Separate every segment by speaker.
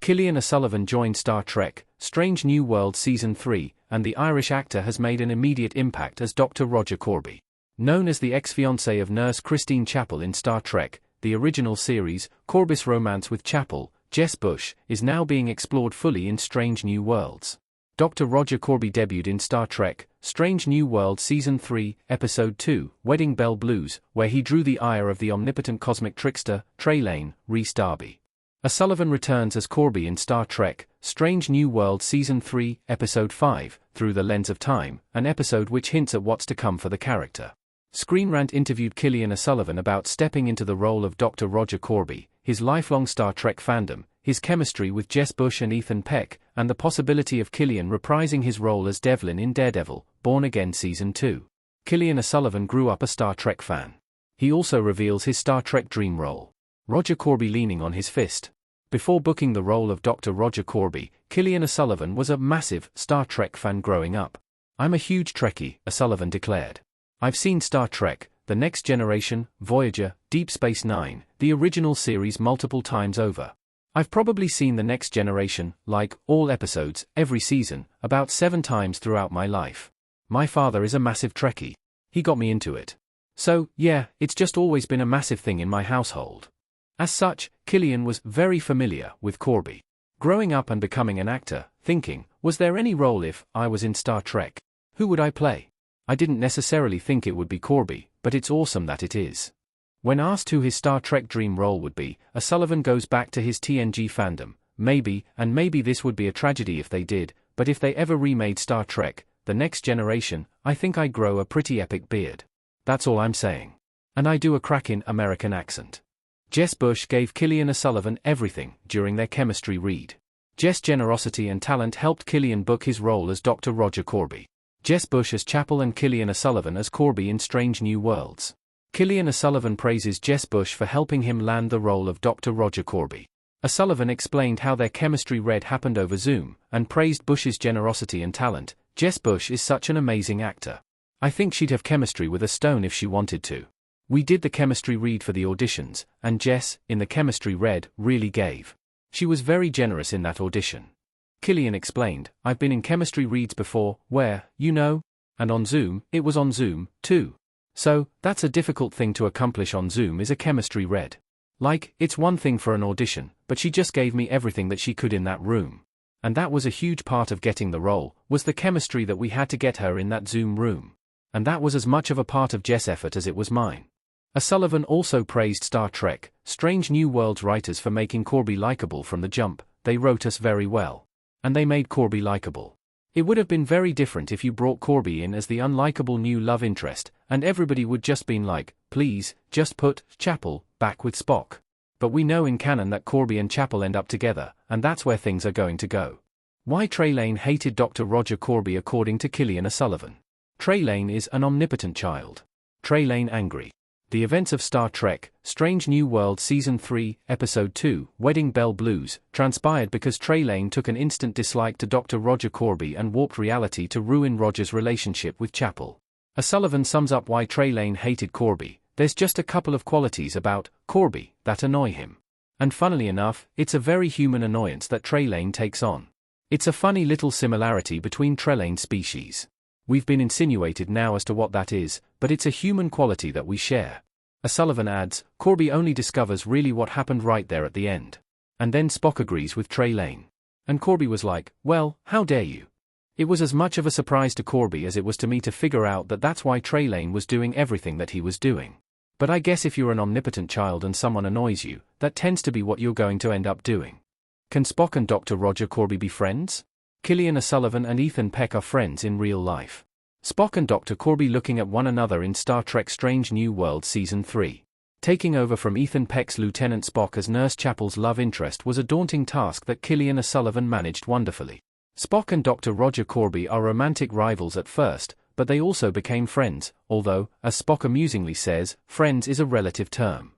Speaker 1: Cillian O'Sullivan joined Star Trek, Strange New Worlds Season 3, and the Irish actor has made an immediate impact as Dr. Roger Corby. Known as the ex-fiancé of nurse Christine Chapel in Star Trek, the original series, Corby's romance with Chapel, Jess Bush, is now being explored fully in Strange New Worlds. Dr. Roger Corby debuted in Star Trek, Strange New Worlds Season 3, Episode 2, Wedding Bell Blues, where he drew the ire of the omnipotent cosmic trickster, Trelane, Rhys Darby. O'Sullivan returns as Corby in Star Trek, Strange New Worlds Season 3, Episode 5, Through the Lens of Time, an episode which hints at what's to come for the character. Screen Rant interviewed Cillian O'Sullivan about stepping into the role of Dr. Roger Corby, his lifelong Star Trek fandom, his chemistry with Jess Bush and Ethan Peck, and the possibility of Cillian reprising his role as Devlin in Daredevil, Born Again Season 2. Cillian O'Sullivan grew up a Star Trek fan. He also reveals his Star Trek dream role. Roger Corby leaning on his fist. Before booking the role of Dr. Roger Corby, Cillian O'Sullivan was a massive Star Trek fan growing up. "I'm a huge Trekkie," O'Sullivan declared. "I've seen Star Trek, The Next Generation, Voyager, Deep Space Nine, the original series multiple times over. I've probably seen The Next Generation, like, all episodes, every season, about 7 times throughout my life. My father is a massive Trekkie. He got me into it. So, yeah, it's just always been a massive thing in my household." As such, Cillian was very familiar with Corby. Growing up and becoming an actor, thinking, was there any role if I was in Star Trek? Who would I play? I didn't necessarily think it would be Corby, but it's awesome that it is. When asked who his Star Trek dream role would be, O'Sullivan goes back to his TNG fandom. Maybe this would be a tragedy if they did, but if they ever remade Star Trek, The Next Generation, I think I'd grow a pretty epic beard. That's all I'm saying. And I do a crackin' American accent. Jess Bush gave Cillian O'Sullivan everything during their chemistry read. Jess' generosity and talent helped Cillian book his role as Dr. Roger Corby. Jess Bush as Chapel and Cillian O'Sullivan as Corby in Strange New Worlds. Cillian O'Sullivan praises Jess Bush for helping him land the role of Dr. Roger Corby. O'Sullivan explained how their chemistry read happened over Zoom, and praised Bush's generosity and talent. "Jess Bush is such an amazing actor. I think she'd have chemistry with a stone if she wanted to. We did the chemistry read for the auditions, and Jess, in the chemistry read, really gave. She was very generous in that audition." Cillian explained, "I've been in chemistry reads before, where, and on Zoom, it was on Zoom, too. So, that's a difficult thing to accomplish on Zoom is a chemistry read. Like, it's one thing for an audition, but she just gave me everything that she could in that room. And that was a huge part of getting the role, was the chemistry that we had to get her in that Zoom room. And that was as much of a part of Jess' effort as it was mine." O'Sullivan also praised Star Trek, Strange New Worlds writers for making Corby likable from the jump. "They wrote us very well. And they made Corby likable. It would have been very different if you brought Corby in as the unlikable new love interest, and everybody would just been like, please, just put Chapel back with Spock. But we know in canon that Corby and Chapel end up together, and that's where things are going to go." Why Trelane hated Dr. Roger Corby according to Cillian O'Sullivan. Trelane is an omnipotent child. Trelane angry. The events of Star Trek, Strange New Worlds Season 3, Episode 2, Wedding Bell Blues, transpired because Trelane took an instant dislike to Dr. Roger Corby and warped reality to ruin Roger's relationship with Chapel. O'Sullivan sums up why Trelane hated Corby. "There's just a couple of qualities about Corby that annoy him. And funnily enough, it's a very human annoyance that Trelane takes on. It's a funny little similarity between Trelane species. We've been insinuated now as to what that is, but it's a human quality that we share." O'Sullivan adds, "Corby only discovers really what happened right there at the end. And then Spock agrees with Trelane. And Corby was like, well, how dare you?" It was as much of a surprise to Corby as it was to me to figure out that that's why Trelane was doing everything that he was doing. But I guess if you're an omnipotent child and someone annoys you, that tends to be what you're going to end up doing. Can Spock and Dr. Roger Corby be friends? Cillian O'Sullivan and Ethan Peck are friends in real life. Spock and Dr. Corby looking at one another in Star Trek Strange New Worlds Season 3. Taking over from Ethan Peck's Lieutenant Spock as Nurse Chapel's love interest was a daunting task that Cillian O'Sullivan managed wonderfully. Spock and Dr. Roger Corby are romantic rivals at first, but they also became friends, although, as Spock amusingly says, friends is a relative term.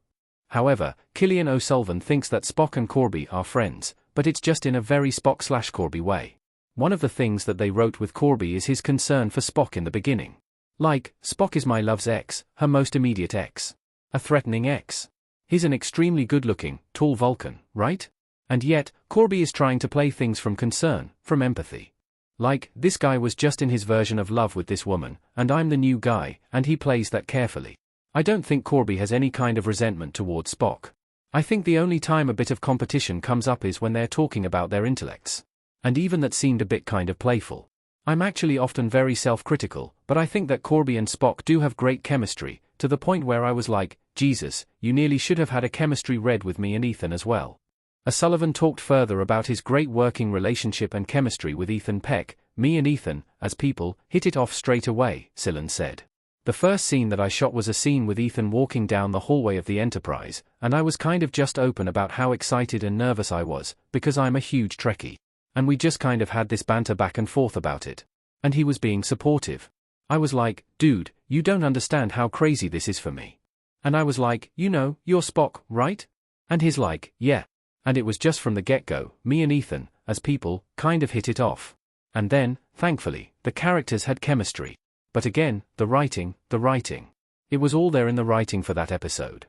Speaker 1: However, Cillian O'Sullivan thinks that Spock and Corby are friends, but it's just in a very Spock/Corby way. One of the things that they wrote with Corby is his concern for Spock in the beginning. Like, Spock is my love's ex, her most immediate ex. A threatening ex. He's an extremely good-looking, tall Vulcan, right? And yet, Corby is trying to play things from concern, from empathy. Like, this guy was just in his version of love with this woman, and I'm the new guy, and he plays that carefully. I don't think Corby has any kind of resentment towards Spock. I think the only time a bit of competition comes up is when they're talking about their intellects. And even that seemed a bit kind of playful. I'm actually often very self-critical, but I think that Corby and Spock do have great chemistry, to the point where I was like, Jesus, you nearly should have had a chemistry read with me and Ethan as well. O'Sullivan talked further about his great working relationship and chemistry with Ethan Peck. Me and Ethan, as people, hit it off straight away, Cillian said. The first scene that I shot was a scene with Ethan walking down the hallway of the Enterprise, and I was kind of just open about how excited and nervous I was, because I'm a huge Trekkie. And we just kind of had this banter back and forth about it. And he was being supportive. I was like, dude, you don't understand how crazy this is for me. And I was like, you know, you're Spock, right? And he's like, yeah. And it was just from the get-go, me and Ethan, as people, kind of hit it off. And then, thankfully, the characters had chemistry. But again, the writing. It was all there in the writing for that episode.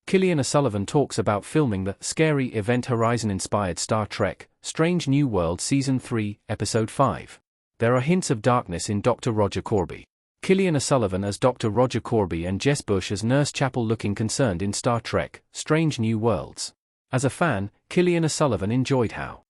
Speaker 1: Cillian O'Sullivan talks about filming the scary Event Horizon-inspired Star Trek, Strange New World Season 3, Episode 5. There are hints of darkness in Dr. Roger Corby. Cillian O'Sullivan as Dr. Roger Corby and Jess Bush as Nurse Chapel looking concerned in Star Trek, Strange New Worlds. As a fan, Cillian O'Sullivan enjoyed how